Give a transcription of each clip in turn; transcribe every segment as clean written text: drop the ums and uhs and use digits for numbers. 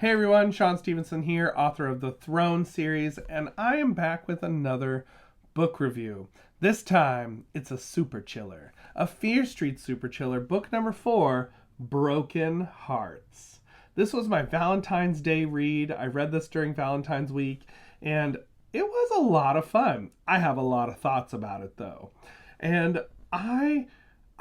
Hey everyone, Shaun Stevenson here, author of the Throne series, and I am back with another book review. This time, it's a super chiller. A Fear Street super chiller, book number 4, Broken Hearts. This was my Valentine's Day read. I read this during Valentine's week, and it was a lot of fun. I have a lot of thoughts about it though. And I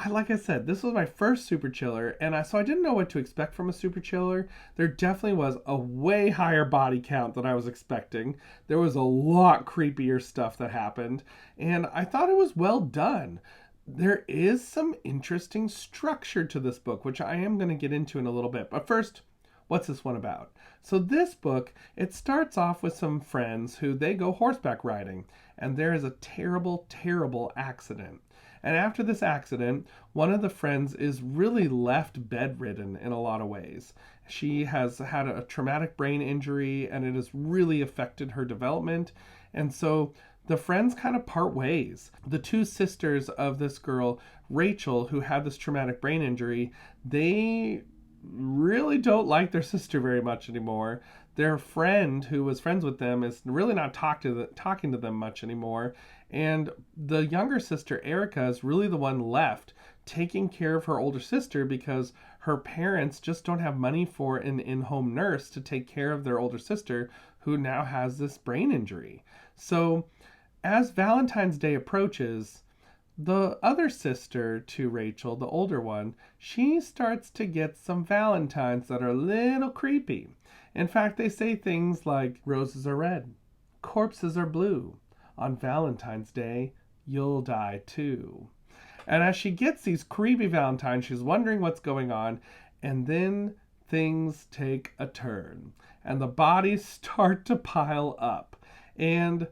like I said, this was my first super chiller, and so I didn't know what to expect from a super chiller. There definitely was a way higher body count than I was expecting. There was a lot creepier stuff that happened, and I thought it was well done. There is some interesting structure to this book, which I am going to get into in a little bit. But first, what's this one about? So this book, it starts off with some friends who they go horseback riding, and there is a terrible, terrible accident. And after this accident, one of the friends is really left bedridden in a lot of ways. She has had a traumatic brain injury and it has really affected her development. And so the friends kind of part ways. The two sisters of this girl, Rachel, who had this traumatic brain injury, they really don't like their sister very much anymore. Their friend, who was friends with them, is really not talking to them much anymore. And the younger sister, Erica, is really the one left taking care of her older sister because her parents just don't have money for an in-home nurse to take care of their older sister who now has this brain injury. So as Valentine's Day approaches, the other sister to Rachel, the older one, she starts to get some Valentines that are a little creepy. In fact, they say things like roses are red, corpses are blue. On Valentine's Day, you'll die too. And as she gets these creepy Valentines, she's wondering what's going on, and then things take a turn, and the bodies start to pile up. And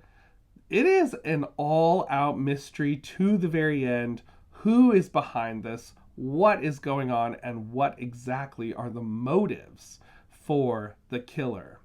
it is an all-out mystery to the very end. Who is behind this? What is going on? And what exactly are the motives for the killer?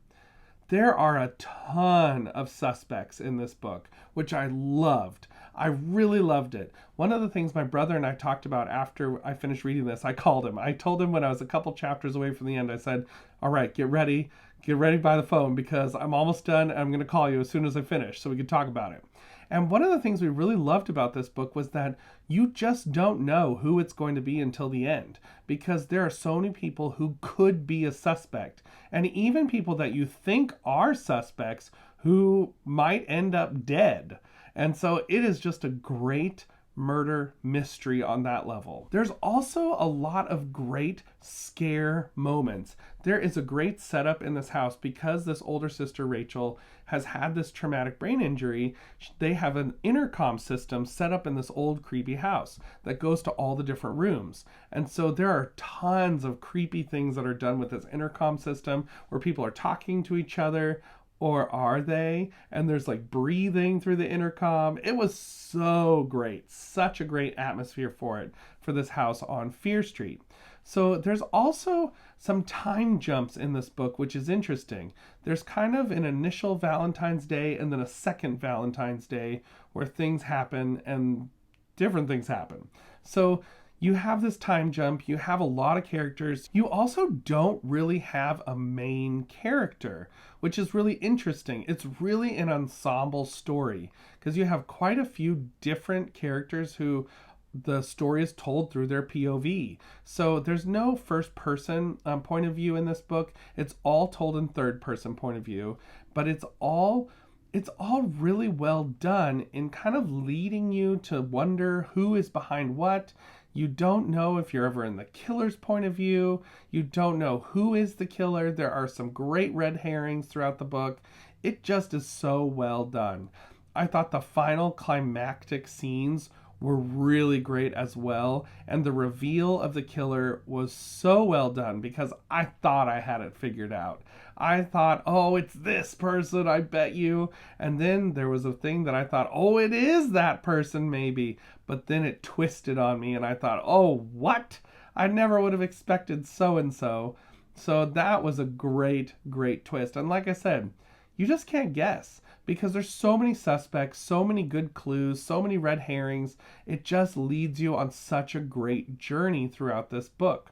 There are a ton of suspects in this book, which I loved. I really loved it. One of the things my brother and I talked about after I finished reading this, I called him. I told him when I was a couple chapters away from the end, I said, all right, get ready by the phone because I'm almost done. And I'm going to call you as soon as I finish so we can talk about it. And one of the things we really loved about this book was that you just don't know who it's going to be until the end because there are so many people who could be a suspect and even people that you think are suspects who might end up dead. And so it is just a great murder mystery on that level. There's also a lot of great scare moments. There is a great setup in this house because this older sister Rachel has had this traumatic brain injury. They have an intercom system set up in this old creepy house that goes to all the different rooms. And so there are tons of creepy things that are done with this intercom system where people are talking to each other. Or are they? And there's like breathing through the intercom. It was so great. Such a great atmosphere for it, for this house on Fear Street. So there's also some time jumps in this book, which is interesting. There's kind of an initial Valentine's Day and then a second Valentine's Day where things happen and different things happen. So you have this time jump, you have a lot of characters. You also don't really have a main character, which is really interesting. It's really an ensemble story because you have quite a few different characters who the story is told through their POV. So there's no first person point of view in this book. It's all told in third person point of view, but it's all really well done in kind of leading you to wonder who is behind what. You don't know if you're ever in the killer's point of view. You don't know who is the killer. There are some great red herrings throughout the book. It just is so well done. I thought the final climactic scenes were really great as well. And the reveal of the killer was so well done because I thought I had it figured out. I thought, oh, it's this person, I bet you. And then there was a thing that I thought, oh, it is that person maybe. But then it twisted on me and I thought, oh, what? I never would have expected so-and-so. So that was a great, great twist. And like I said, you just can't guess because there's so many suspects, so many good clues, so many red herrings. It just leads you on such a great journey throughout this book.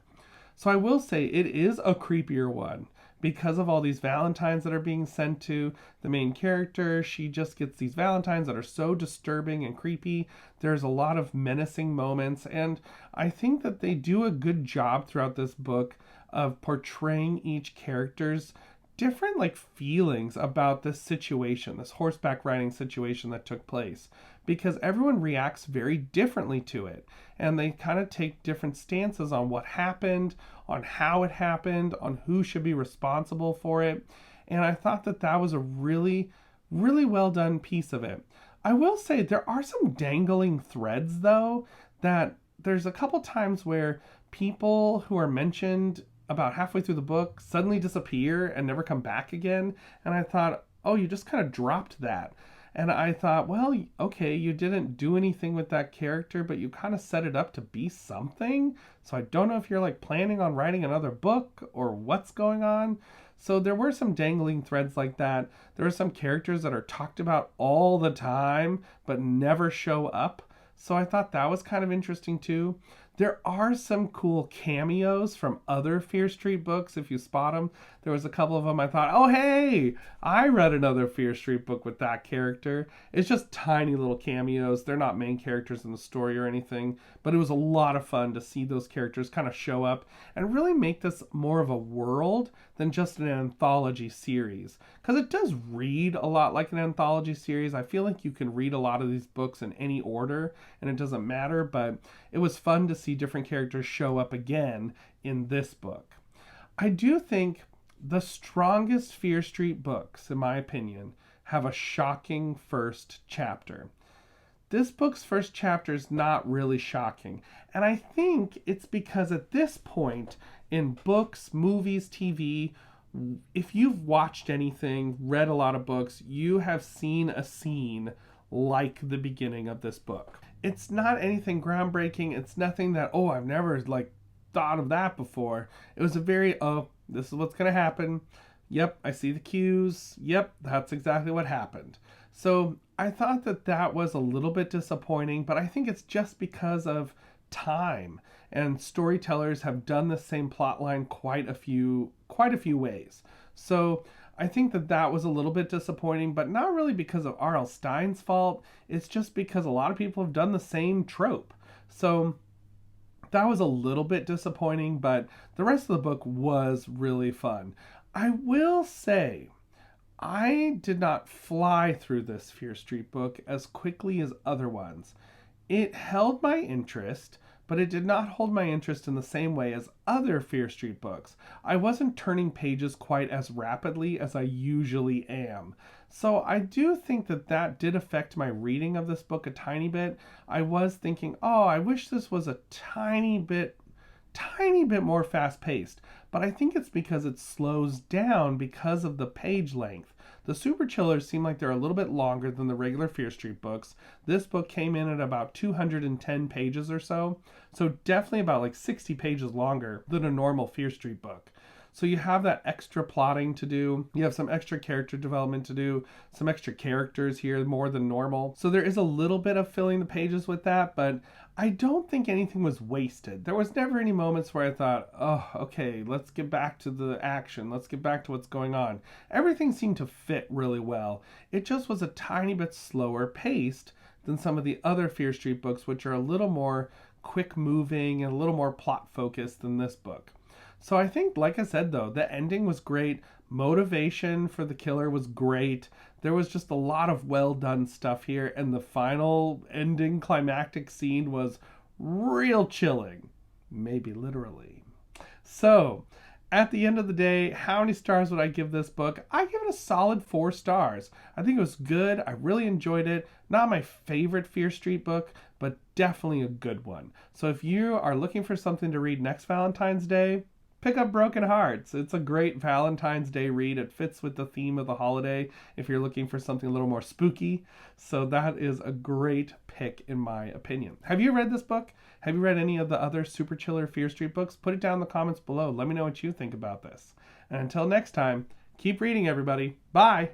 So I will say it is a creepier one because of all these Valentines that are being sent to the main character. She just gets these Valentines that are so disturbing and creepy. There's a lot of menacing moments, and I think that they do a good job throughout this book of portraying each character's different feelings about this situation, this horseback riding situation that took place, because everyone reacts very differently to it, and they kind of take different stances on what happened, on how it happened, on who should be responsible for it. And I thought that that was a really, really well done piece of it. I will say there are some dangling threads, though, that there's a couple times where people who are mentioned about halfway through the book suddenly disappear and never come back again. And I thought, oh, you just kind of dropped that. And I thought, well, okay, you didn't do anything with that character, but you kind of set it up to be something. So I don't know if you're planning on writing another book or what's going on. So there were some dangling threads like that. There are some characters that are talked about all the time, but never show up. So I thought that was kind of interesting too. There are some cool cameos from other Fear Street books, if you spot them. There was a couple of them I thought, oh, hey, I read another Fear Street book with that character. It's just tiny little cameos. They're not main characters in the story or anything, but it was a lot of fun to see those characters kind of show up and really make this more of a world than just an anthology series. Because it does read a lot like an anthology series. I feel like you can read a lot of these books in any order, and it doesn't matter, but it was fun to see different characters show up again in this book. I do think the strongest Fear Street books, in my opinion, have a shocking first chapter. This book's first chapter is not really shocking, and I think it's because at this point in books, movies, TV, if you've watched anything, read a lot of books, you have seen a scene like the beginning of this book. It's not anything groundbreaking. It's nothing that, oh, I've never thought of that before. It was a very, oh, this is what's going to happen. Yep, I see the cues. Yep, that's exactly what happened. So I thought that that was a little bit disappointing, but I think it's just because of time, and storytellers have done the same plotline quite a few ways. So I think that that was a little bit disappointing, but not really because of R.L. Stine's fault. It's just because a lot of people have done the same trope. So that was a little bit disappointing, but the rest of the book was really fun. I will say, I did not fly through this Fear Street book as quickly as other ones. It held my interest, but it did not hold my interest in the same way as other Fear Street books. I wasn't turning pages quite as rapidly as I usually am. So I do think that that did affect my reading of this book a tiny bit. I was thinking, oh, I wish this was a tiny bit more fast-paced. But I think it's because it slows down because of the page length. The Super Chillers seem like they're a little bit longer than the regular Fear Street books. This book came in at about 210 pages or so. So definitely about 60 pages longer than a normal Fear Street book. So you have that extra plotting to do. You have some extra character development to do. Some extra characters here, more than normal. So there is a little bit of filling the pages with that, but I don't think anything was wasted. There was never any moments where I thought, oh, okay, let's get back to the action. Let's get back to what's going on. Everything seemed to fit really well. It just was a tiny bit slower paced than some of the other Fear Street books, which are a little more quick moving and a little more plot focused than this book. So I think, like I said, though, the ending was great. Motivation for the killer was great. There was just a lot of well done stuff here. And the final ending climactic scene was real chilling. Maybe literally. So at the end of the day, how many stars would I give this book? I give it a solid 4 stars. I think it was good. I really enjoyed it. Not my favorite Fear Street book, but definitely a good one. So if you are looking for something to read next Valentine's Day, pick up Broken Hearts. It's a great Valentine's Day read. It fits with the theme of the holiday if you're looking for something a little more spooky. So that is a great pick in my opinion. Have you read this book? Have you read any of the other Super Chiller Fear Street books? Put it down in the comments below. Let me know what you think about this. And until next time, keep reading, everybody. Bye!